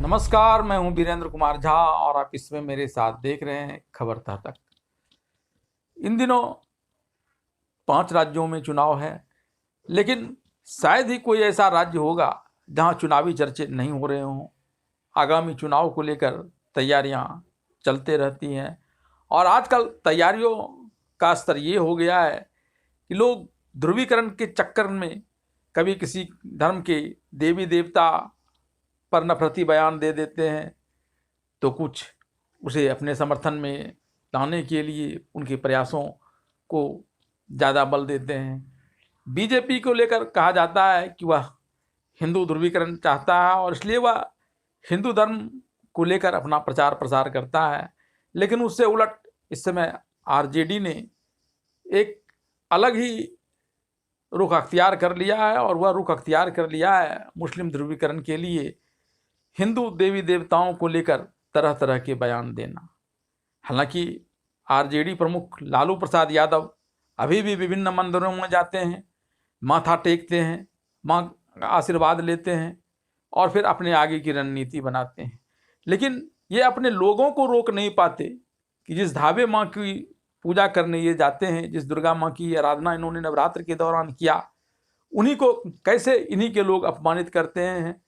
नमस्कार, मैं हूं वीरेंद्र कुमार झा और आप इसमें मेरे साथ देख रहे हैं खबर तक। इन दिनों 5 राज्यों में चुनाव है, लेकिन शायद ही कोई ऐसा राज्य होगा जहां चुनावी चर्चे नहीं हो रहे हों। आगामी चुनाव को लेकर तैयारियां चलते रहती हैं और आजकल तैयारियों का स्तर ये हो गया है कि लोग ध्रुवीकरण के चक्कर में कभी किसी धर्म के देवी देवता पर नफरती बयान दे देते हैं, तो कुछ उसे अपने समर्थन में लाने के लिए उनके प्रयासों को ज़्यादा बल देते हैं। बीजेपी को लेकर कहा जाता है कि वह हिंदू ध्रुवीकरण चाहता है और इसलिए वह हिंदू धर्म को लेकर अपना प्रचार प्रसार करता है, लेकिन उससे उलट इस समय आरजेडी ने एक अलग ही रुख अख्तियार कर लिया है और वह रुख अख्तियार कर लिया है मुस्लिम ध्रुवीकरण के लिए हिंदू देवी देवताओं को लेकर तरह तरह के बयान देना। हालांकि आरजेडी प्रमुख लालू प्रसाद यादव अभी भी विभिन्न मंदिरों में जाते हैं, माथा टेकते हैं, माँ आशीर्वाद लेते हैं और फिर अपने आगे की रणनीति बनाते हैं, लेकिन ये अपने लोगों को रोक नहीं पाते कि जिस धाबे माँ की पूजा करने ये जाते हैं, जिस दुर्गा माँ की आराधना इन्होंने नवरात्र के दौरान किया, उन्हीं को कैसे इन्हीं के लोग अपमानित करते हैं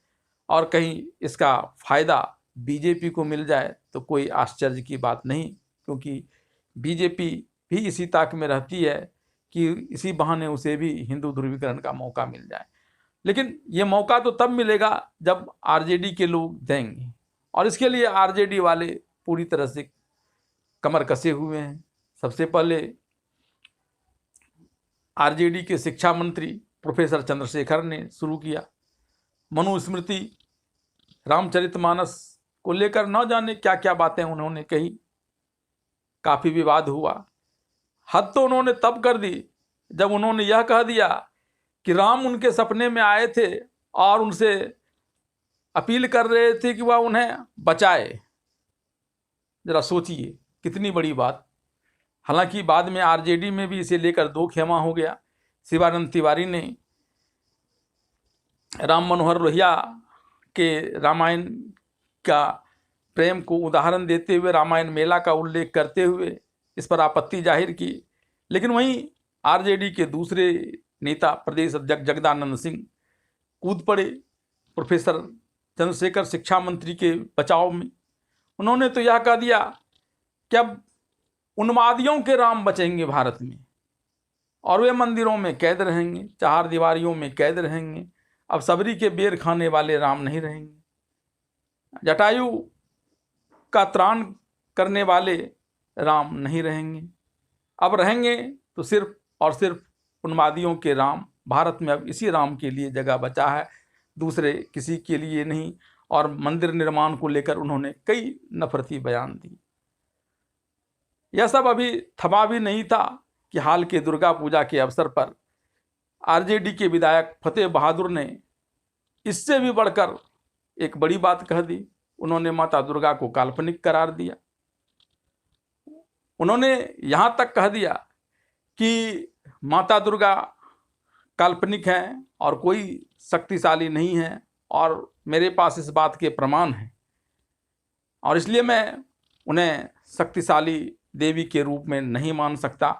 और कहीं इसका फायदा बीजेपी को मिल जाए तो कोई आश्चर्य की बात नहीं, क्योंकि बीजेपी भी इसी ताक में रहती है कि इसी बहाने उसे भी हिंदू ध्रुवीकरण का मौका मिल जाए। लेकिन ये मौका तो तब मिलेगा जब आरजेडी के लोग देंगे और इसके लिए आरजेडी वाले पूरी तरह से कमर कसे हुए हैं। सबसे पहले आरजेडी के शिक्षा मंत्री प्रोफेसर चंद्रशेखर ने शुरू किया। मनुस्मृति रामचरितमानस को लेकर न जाने क्या क्या बातें उन्होंने कही, काफ़ी विवाद हुआ। हद तो उन्होंने तब कर दी जब उन्होंने यह कह दिया कि राम उनके सपने में आए थे और उनसे अपील कर रहे थे कि वह उन्हें बचाए। जरा सोचिए कितनी बड़ी बात। हालांकि बाद में आरजेडी में भी इसे लेकर दो खेमा हो गया। शिवानंद तिवारी ने राम मनोहर लोहिया के रामायण का प्रेम को उदाहरण देते हुए रामायण मेला का उल्लेख करते हुए इस पर आपत्ति जाहिर की, लेकिन वहीं आरजेडी के दूसरे नेता प्रदेश अध्यक्ष जगदानंद सिंह कूद पड़े प्रोफेसर चंद्रशेखर शिक्षा मंत्री के बचाव में। उन्होंने तो यह कह दिया कि अब उन्मादियों के राम बचेंगे भारत में और वे मंदिरों में कैद रहेंगे, चार दीवारियों में कैद रहेंगे। अब सबरी के बेर खाने वाले राम नहीं रहेंगे, जटायु का त्राण करने वाले राम नहीं रहेंगे। अब रहेंगे तो सिर्फ और सिर्फ उन्मादियों के राम। भारत में अब इसी राम के लिए जगह बचा है, दूसरे किसी के लिए नहीं। और मंदिर निर्माण को लेकर उन्होंने कई नफरती बयान दिए। यह सब अभी थमा भी नहीं था कि हाल के दुर्गा पूजा के अवसर पर आरजेडी के विधायक फतेह बहादुर ने इससे भी बढ़कर एक बड़ी बात कह दी। उन्होंने माता दुर्गा को काल्पनिक करार दिया। उन्होंने यहाँ तक कह दिया कि माता दुर्गा काल्पनिक हैं और कोई शक्तिशाली नहीं है और मेरे पास इस बात के प्रमाण हैं और इसलिए मैं उन्हें शक्तिशाली देवी के रूप में नहीं मान सकता,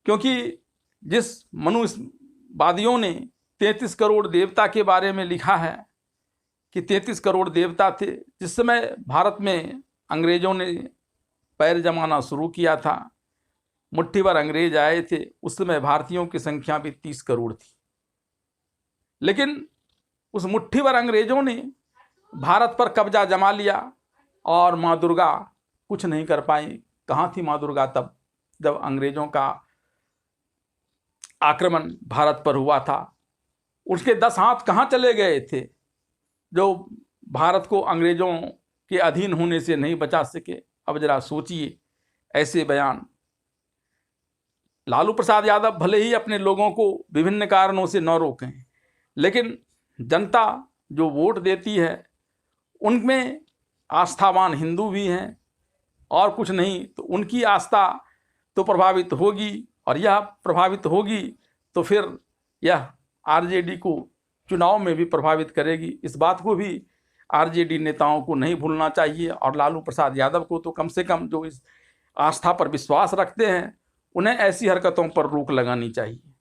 क्योंकि जिस मनुवादियों ने 33 करोड़ देवता के बारे में लिखा है कि 33 करोड़ देवता थे। जिस समय भारत में अंग्रेजों ने पैर जमाना शुरू किया था, मुट्ठी भर अंग्रेज आए थे, उस समय भारतीयों की संख्या भी 30 करोड़ थी। लेकिन उस मुट्ठी भर अंग्रेजों ने भारत पर कब्जा जमा लिया और माँ दुर्गा कुछ नहीं कर पाई। कहाँ थी माँ दुर्गा तब जब अंग्रेजों का आक्रमण भारत पर हुआ था? उसके 10 हाथ कहाँ चले गए थे जो भारत को अंग्रेजों के अधीन होने से नहीं बचा सके? अब जरा सोचिए ऐसे बयान। लालू प्रसाद यादव भले ही अपने लोगों को विभिन्न कारणों से न रोकें, लेकिन जनता जो वोट देती है उनमें आस्थावान हिंदू भी हैं और कुछ नहीं तो उनकी आस्था तो प्रभावित होगी और यह प्रभावित होगी तो फिर यह आरजेडी को चुनाव में भी प्रभावित करेगी। इस बात को भी आरजेडी नेताओं को नहीं भूलना चाहिए, और लालू प्रसाद यादव को तो कम से कम, जो इस आस्था पर विश्वास रखते हैं, उन्हें ऐसी हरकतों पर रोक लगानी चाहिए।